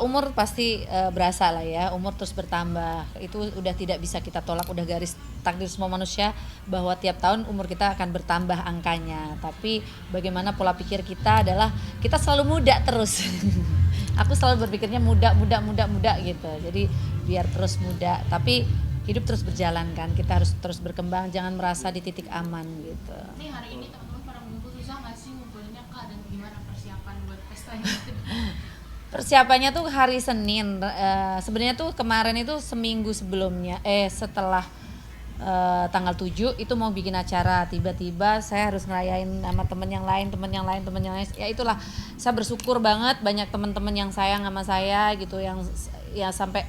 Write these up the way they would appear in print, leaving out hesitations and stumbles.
kalau umur pasti berasa lah ya, umur terus bertambah. Itu udah tidak bisa kita tolak, udah garis takdir semua manusia bahwa tiap tahun umur kita akan bertambah angkanya. Tapi bagaimana pola pikir kita adalah kita selalu muda terus. Aku selalu berpikirnya muda gitu. Jadi biar terus muda, tapi hidup terus berjalan kan. Kita harus terus berkembang, jangan merasa di titik aman gitu. Nih hari ini teman-teman pada ngumpul, susah nggak sih ngumpulinnya Kak, dan gimana persiapan buat pestanya? Persiapannya tuh hari Senin. Sebenarnya tuh kemarin itu seminggu sebelumnya, setelah tanggal 7 itu mau bikin acara, tiba-tiba saya harus ngerayain sama temen yang lain. Ya itulah, saya bersyukur banget banyak teman-teman yang sayang sama saya gitu, yang ya sampai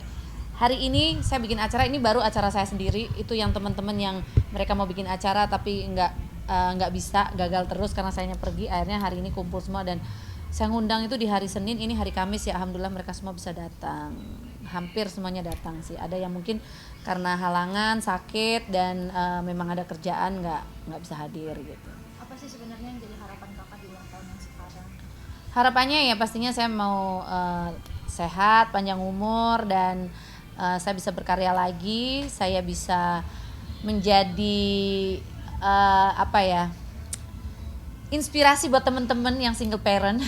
hari ini saya bikin acara ini baru acara saya sendiri. Itu yang teman-teman yang mereka mau bikin acara tapi nggak bisa, gagal terus karena sayanya pergi. Akhirnya hari ini kumpul semua dan saya ngundang itu di hari Senin, ini hari Kamis ya, alhamdulillah mereka semua bisa datang. Hampir semuanya datang sih. Ada yang mungkin karena halangan, sakit dan memang ada kerjaan nggak bisa hadir gitu. Apa sih sebenarnya yang jadi harapan Kakak di ulang tahun yang sekarang? Harapannya ya pastinya saya mau sehat, panjang umur, dan saya bisa berkarya lagi. Saya bisa menjadi inspirasi buat teman-teman yang single parent.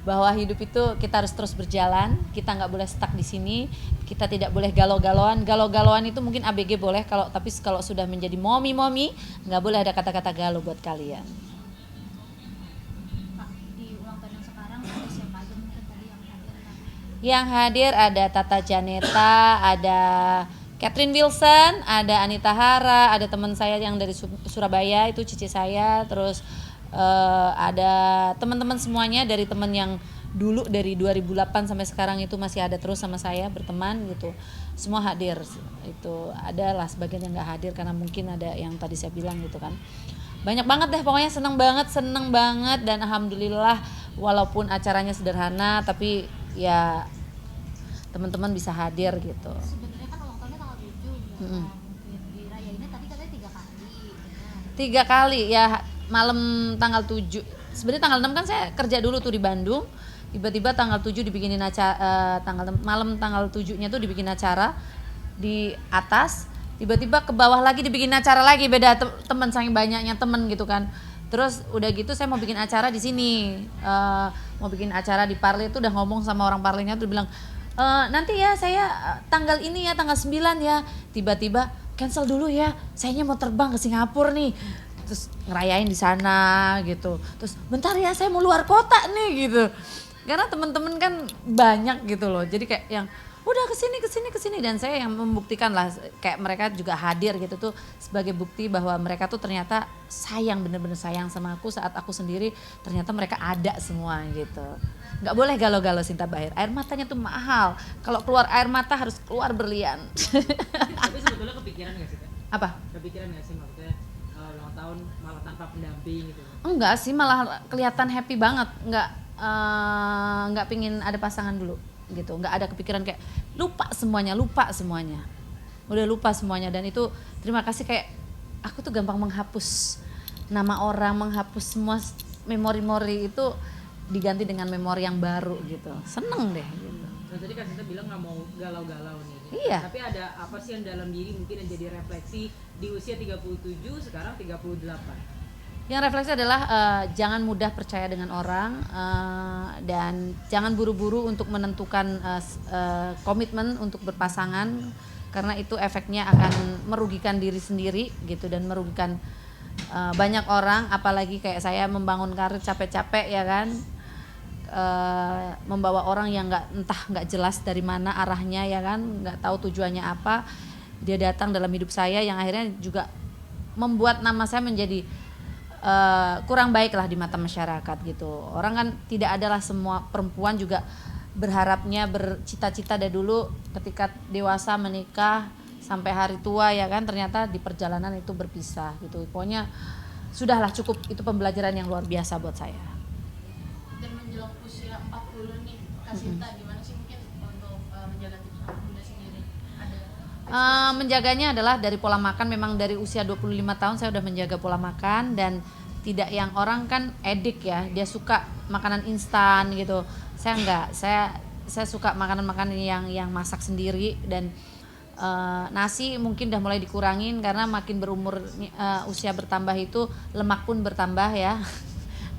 Bahwa hidup itu kita harus terus berjalan, kita nggak boleh stuck di sini, kita tidak boleh galau-galauan itu mungkin ABG boleh, tapi kalau sudah menjadi momi nggak boleh ada kata-kata galau buat kalian. Kak, di ulang tahun yang sekarang ada siapa aja mungkin tadi yang hadir? Yang hadir ada Tata Janeta, ada Catherine Wilson, ada Anita Hara, ada teman saya yang dari Surabaya, itu cici saya. Terus ada teman-teman semuanya, dari teman yang dulu dari 2008 sampai sekarang itu masih ada terus sama saya berteman gitu. Semua hadir. Itu adalah sebagian yang nggak hadir karena mungkin ada yang tadi saya bilang gitu kan. Banyak banget deh pokoknya, seneng banget dan alhamdulillah walaupun acaranya sederhana tapi ya teman-teman bisa hadir gitu. Sebenarnya kan ulang tahunnya tanggal 7 ya. Mungkin dirayainnya tadi katanya 3 kali. Tiga kali ya, malam tanggal 7. Sebenarnya tanggal 6 kan saya kerja dulu tuh di Bandung. Tiba-tiba tanggal 7 dibikinin acara, malam tanggal 7-nya tuh dibikin acara di atas. Tiba-tiba ke bawah lagi dibikin acara lagi, beda teman, saking banyaknya teman gitu kan. Terus udah gitu saya mau bikin acara di sini. Mau bikin acara di Parle, itu udah ngomong sama orang Parlenya tuh, bilang nanti ya saya tanggal ini ya, tanggal 9 ya. Tiba-tiba cancel dulu ya, sayanya mau terbang ke Singapura nih. Terus ngerayain di sana gitu. Terus bentar ya, saya mau luar kota nih gitu. Karena teman-teman kan banyak gitu loh. Jadi kayak yang udah kesini, dan saya yang membuktikan lah, kayak mereka juga hadir gitu tuh sebagai bukti bahwa mereka tuh ternyata sayang, bener-bener sayang sama aku saat aku sendiri ternyata mereka ada semua gitu. Nggak boleh galau-galau Sinta Bahir, air matanya tuh mahal, kalau keluar air mata harus keluar berlian. Tapi sebetulnya kepikiran nggak sih Kak? Apa? Kepikiran nggak sih maksudnya ulang tahun malah tanpa pendamping gitu? Enggak sih, malah kelihatan happy banget, nggak pingin ada pasangan dulu gitu, nggak ada kepikiran kayak lupa semuanya, udah lupa semuanya. Dan itu terima kasih, kayak aku tuh gampang menghapus nama orang, menghapus semua memori-memori itu, diganti dengan memori yang baru gitu, seneng deh gitu. Nah tadi Kak Sinta bilang nggak mau galau-galau nih. Iya. Tapi ada apa sih yang dalam diri mungkin yang jadi refleksi di usia 37 sekarang 38? Yang refleksi adalah jangan mudah percaya dengan orang, dan jangan buru-buru untuk menentukan komitmen untuk berpasangan, karena itu efeknya akan merugikan diri sendiri gitu, dan merugikan banyak orang. Apalagi kayak saya membangun karir capek-capek ya kan, membawa orang yang nggak jelas dari mana arahnya ya kan, nggak tahu tujuannya apa. Dia datang dalam hidup saya yang akhirnya juga membuat nama saya menjadi kurang baik lah di mata masyarakat gitu. Orang kan tidak adalah semua perempuan juga berharapnya, bercita-cita dari dulu ketika dewasa menikah sampai hari tua ya kan, ternyata di perjalanan itu berpisah gitu. Pokoknya sudahlah, cukup, itu pembelajaran yang luar biasa buat saya. Dan menjelang usia 40 nih, Kak Sinta gimana sih mungkin untuk menjaga tips anak muda sendiri? Menjaganya adalah dari pola makan. Memang dari usia 25 tahun saya udah menjaga pola makan, dan tidak yang orang kan edik ya, dia suka makanan instan gitu. Saya enggak, saya saya suka makanan-makanan yang masak sendiri, dan nasi mungkin udah mulai dikurangin karena makin berumur, usia bertambah itu lemak pun bertambah ya.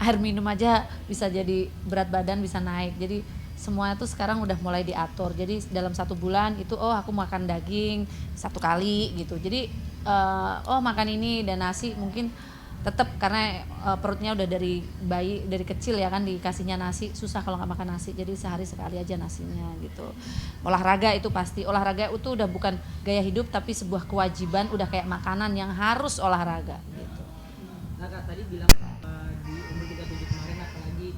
Air minum aja bisa jadi berat badan bisa naik, jadi semua itu sekarang udah mulai diatur. Jadi dalam 1 bulan itu aku makan daging 1 kali gitu, jadi makan ini dan nasi mungkin tetap karena perutnya udah dari bayi, dari kecil ya kan dikasihnya nasi, susah kalau nggak makan nasi, jadi sehari sekali aja nasinya gitu. Olahraga itu pasti, olahraga itu udah bukan gaya hidup tapi sebuah kewajiban, udah kayak makanan yang harus olahraga gitu. Nah Kak tadi bilang di umur 37 kemarin apalagi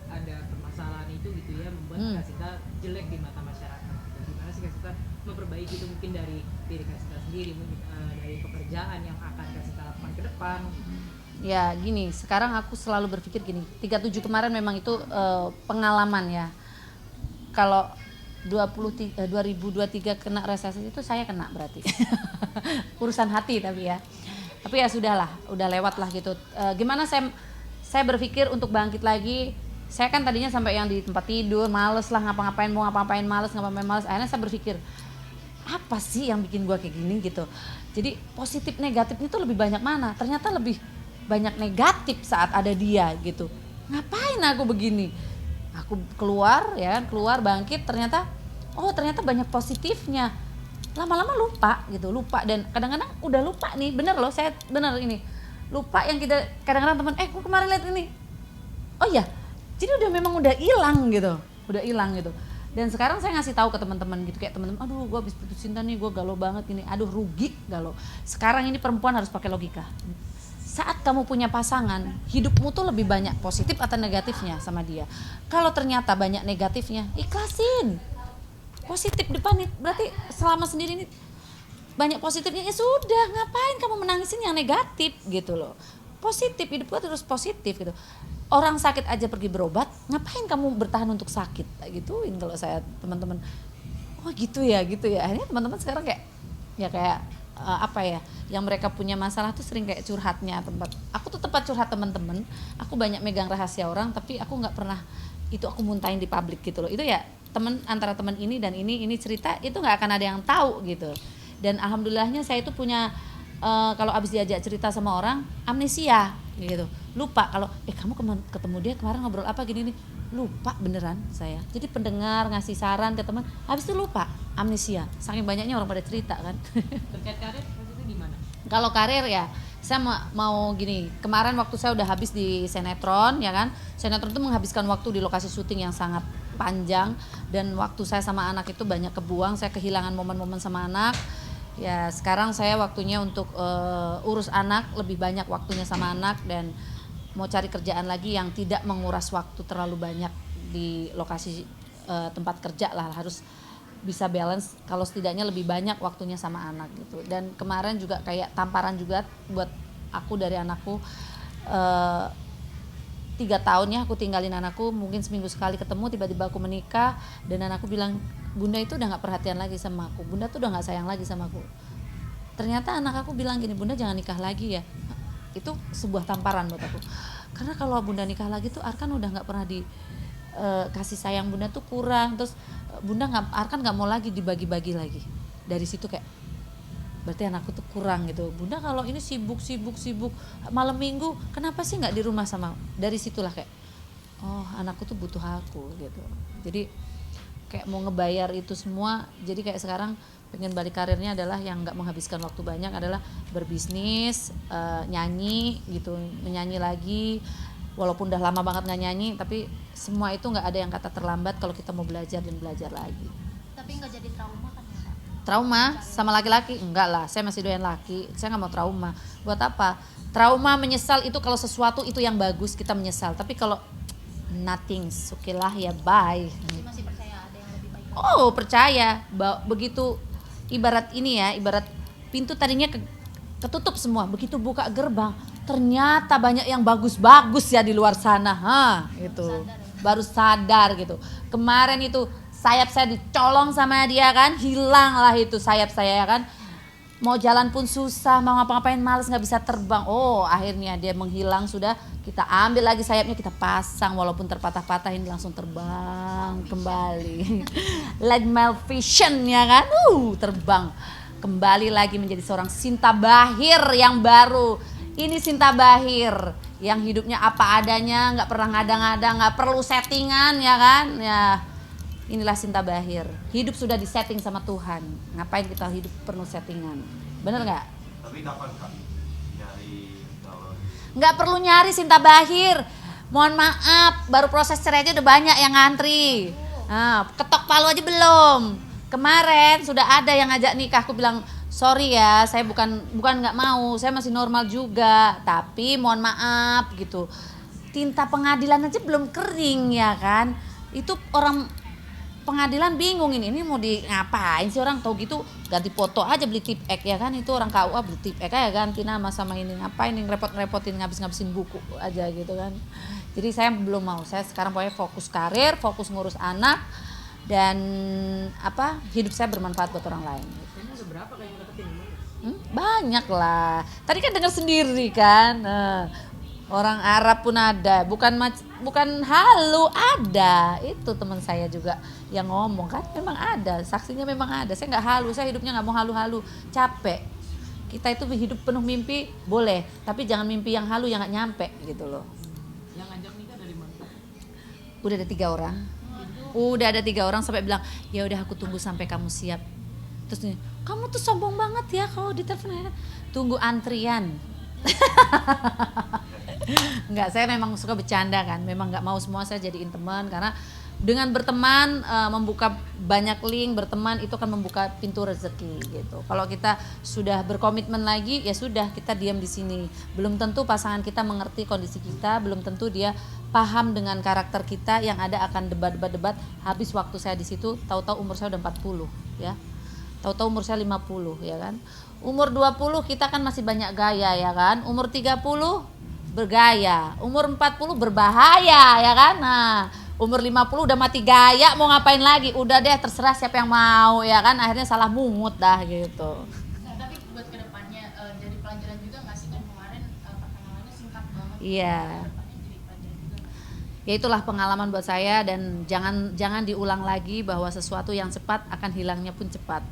ada permasalahan itu gitu ya, membuat Kak Sinta jelek di mata masyarakat. Gimana sih Kak Sinta memperbaiki itu, mungkin dari diri Kak Sinta sendiri, mungkin dari pekerjaan yang akan Kak Sinta lakukan ke depan? Ya gini, sekarang aku selalu berpikir gini, 37 kemarin memang itu pengalaman ya. Kalau 2023 kena resesi itu saya kena berarti. Urusan hati tapi ya sudahlah, udah lewat lah gitu. Gimana saya berpikir untuk bangkit lagi. Saya kan tadinya sampai yang di tempat tidur, males lah ngapa-ngapain, mau ngapa-ngapain males. Akhirnya saya berpikir, apa sih yang bikin gua kayak gini gitu. Jadi positif negatifnya tuh lebih banyak mana? Ternyata lebih banyak negatif saat ada dia gitu. Ngapain aku begini? Aku keluar bangkit, ternyata banyak positifnya. Lama-lama lupa dan kadang-kadang udah lupa nih, bener loh, saya bener ini lupa yang kita kadang-kadang teman gua kemarin lihat ini, oh iya, jadi udah hilang gitu. Dan sekarang saya ngasih tahu ke teman-teman gitu, kayak teman-teman, aduh gue habis putus cinta nih, gue galau banget gini, aduh rugi galau. Sekarang ini perempuan harus pakai logika. Saat kamu punya pasangan, hidupmu tuh lebih banyak positif atau negatifnya sama dia. Kalau ternyata banyak negatifnya, ikhlasin. Positif depan nih, berarti selama sendiri ini banyak positifnya, ya sudah, ngapain kamu menangisin yang negatif gitu loh. Positif, hidup gua terus positif gitu. Orang sakit aja pergi berobat, ngapain kamu bertahan untuk sakit? Gituin kalau saya teman-teman. Oh gitu ya. Akhirnya teman-teman sekarang kayak yang mereka punya masalah tuh sering kayak curhatnya tempat. Aku tuh tempat curhat teman-teman. Aku banyak megang rahasia orang, tapi aku nggak pernah itu aku muntahin di publik gitu loh. Itu ya antara teman ini dan ini cerita itu nggak akan ada yang tahu gitu. Dan alhamdulillahnya saya itu punya kalau abis diajak cerita sama orang amnesia gitu, lupa kalau kamu ketemu dia kemarin ngobrol apa gini nih, lupa beneran saya. Jadi pendengar ngasih saran ke teman, habis itu lupa, amnesia, saking banyaknya orang pada cerita kan. Terkait karir maksudnya gimana? Kalau karir ya saya mau gini, kemarin waktu saya udah habis di sinetron ya kan, sinetron itu menghabiskan waktu di lokasi syuting yang sangat panjang, dan waktu saya sama anak itu banyak kebuang, saya kehilangan momen-momen sama anak. Ya sekarang saya waktunya untuk urus anak, lebih banyak waktunya sama anak, dan mau cari kerjaan lagi yang tidak menguras waktu terlalu banyak di lokasi tempat kerja lah, harus bisa balance, kalau setidaknya lebih banyak waktunya sama anak gitu. Dan kemarin juga kayak tamparan juga buat aku dari anakku, 3 tahun ya aku tinggalin anakku, mungkin seminggu sekali ketemu, tiba-tiba aku menikah dan anakku bilang, bunda itu udah gak perhatian lagi sama aku, bunda tuh udah gak sayang lagi sama aku. Ternyata anak aku bilang gini, bunda jangan nikah lagi ya. Itu sebuah tamparan buat aku, karena kalau bunda nikah lagi tuh Arkan udah gak pernah kasih sayang bunda tuh kurang, terus Arkan gak mau lagi dibagi-bagi lagi. Dari situ kayak berarti anakku tuh kurang gitu. Bunda kalau ini sibuk malam minggu, kenapa sih nggak di rumah sama? Dari situlah kayak, oh anakku tuh butuh aku gitu. Jadi kayak mau ngebayar itu semua. Jadi kayak sekarang pengen balik karirnya adalah yang nggak menghabiskan waktu banyak, adalah berbisnis, nyanyi gitu, menyanyi lagi. Walaupun udah lama banget nggak nyanyi, tapi semua itu nggak ada yang kata terlambat kalau kita mau belajar dan belajar lagi. Tapi nggak jadi trauma kan ya Kak? Trauma sama laki-laki? Enggak lah, saya masih doyan laki, saya nggak mau trauma. Buat apa? Trauma, menyesal itu kalau sesuatu itu yang bagus kita menyesal, tapi kalau nothing, oke lah ya bye. Jadi masih percaya ada yang lebih baik? Oh percaya, begitu ibarat ini ya, ibarat pintu tadinya ketutup semua, begitu buka gerbang ternyata banyak yang bagus-bagus ya di luar sana, gitu. Baru sadar gitu. Kemarin itu sayap saya dicolong sama dia kan, hilang lah itu sayap saya kan. mau jalan pun susah, mau ngapa-ngapain males, nggak bisa terbang. Oh, akhirnya dia menghilang, sudah kita ambil lagi sayapnya, kita pasang walaupun terpatah-patah, ini langsung terbang kembali. Like Maleficent ya kan, terbang kembali lagi menjadi seorang Sinta Bahir yang baru. Ini Sinta Bahir yang hidupnya apa adanya, nggak pernah ngada-ngada, nggak perlu settingan ya kan, ya. Inilah Sinta Bahir. Hidup sudah disetting sama Tuhan. Ngapain kita hidup penuh settingan? Bener nggak? Tapi kapan Kak nyari calon? Nggak perlu nyari Sinta Bahir. Mohon maaf, baru proses cerai aja udah banyak yang ngantri. Nah, ketok palu aja belum. Kemarin sudah ada yang ngajak nikah. Aku bilang sorry ya, saya bukan nggak mau. Saya masih normal juga. Tapi mohon maaf gitu. Tinta pengadilan aja belum kering ya kan? Itu orang pengadilan bingung ini mau di ngapain sih orang, tahu gitu ganti foto aja, beli tip ek ya kan, itu orang KUA beli tip ek aja ganti nama sama ini, ngapain yang repot-repotin ngabisin buku aja gitu kan. Jadi saya belum mau, saya sekarang pokoknya fokus karir, fokus ngurus anak, dan hidup saya bermanfaat buat orang lain. Kayaknya ada berapa kayak yang dapetin? Banyak lah, tadi kan dengar sendiri kan. Orang Arab pun ada, bukan halu, ada. Itu teman saya juga yang ngomong kan, memang ada, saksinya memang ada. Saya nggak halu, saya hidupnya nggak mau halu-halu, capek. Kita itu hidup penuh mimpi boleh, tapi jangan mimpi yang halu yang nggak nyampe gitu loh. Yang ngajak nikah dari mana? Udah ada 3 orang, udah ada 3 orang sampai bilang ya udah aku tunggu sampai kamu siap. Terus nih, kamu tuh sombong banget ya kalau ditelepon, tunggu antrian. Enggak, saya memang suka bercanda kan, memang nggak mau semua saya jadiin teman, karena dengan berteman membuka banyak link, berteman itu akan membuka pintu rezeki gitu. Kalau kita sudah berkomitmen lagi ya sudah, kita diam di sini. Belum tentu pasangan kita mengerti kondisi kita, belum tentu dia paham dengan karakter kita, yang ada akan debat, habis waktu saya di situ, tahu-tahu umur saya udah 40 ya. Tahu-tahu umur saya 50 ya kan. Umur 20 kita kan masih banyak gaya ya kan. Umur 30 bergaya, umur 40 berbahaya ya kan. Nah, umur 50 udah mati gaya, mau ngapain lagi? Udah deh, terserah siapa yang mau ya kan. Akhirnya salah mungut dah gitu. Nah, tapi buat kedepannya jadi pelajaran juga nggak sih, kan kemarin perkenalannya singkat banget. Iya. Kedepannya jadi pelajaran juga nggak? Ya itulah pengalaman buat saya, dan jangan diulang lagi bahwa sesuatu yang cepat akan hilangnya pun cepat.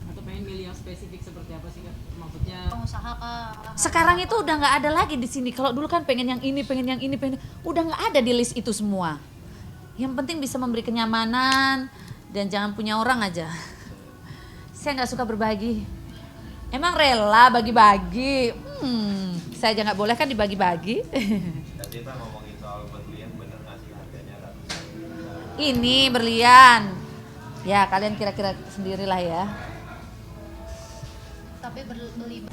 Atau pengen milih yang spesifik seperti apa sih Kak? Maksudnya Pengusaha kah? Sekarang itu udah nggak ada lagi di sini. Kalau dulu kan pengen yang ini, udah nggak ada di list itu semua. Yang penting bisa memberi kenyamanan dan jangan punya orang aja. Saya nggak suka berbagi. Emang rela bagi-bagi? Saya aja nggak boleh kan dibagi-bagi. Tadi kita ngomongin soal berlian, bener nggak sih harganya ratusan? Ini berlian. Ya kalian kira-kira sendirilah ya. Tapi beli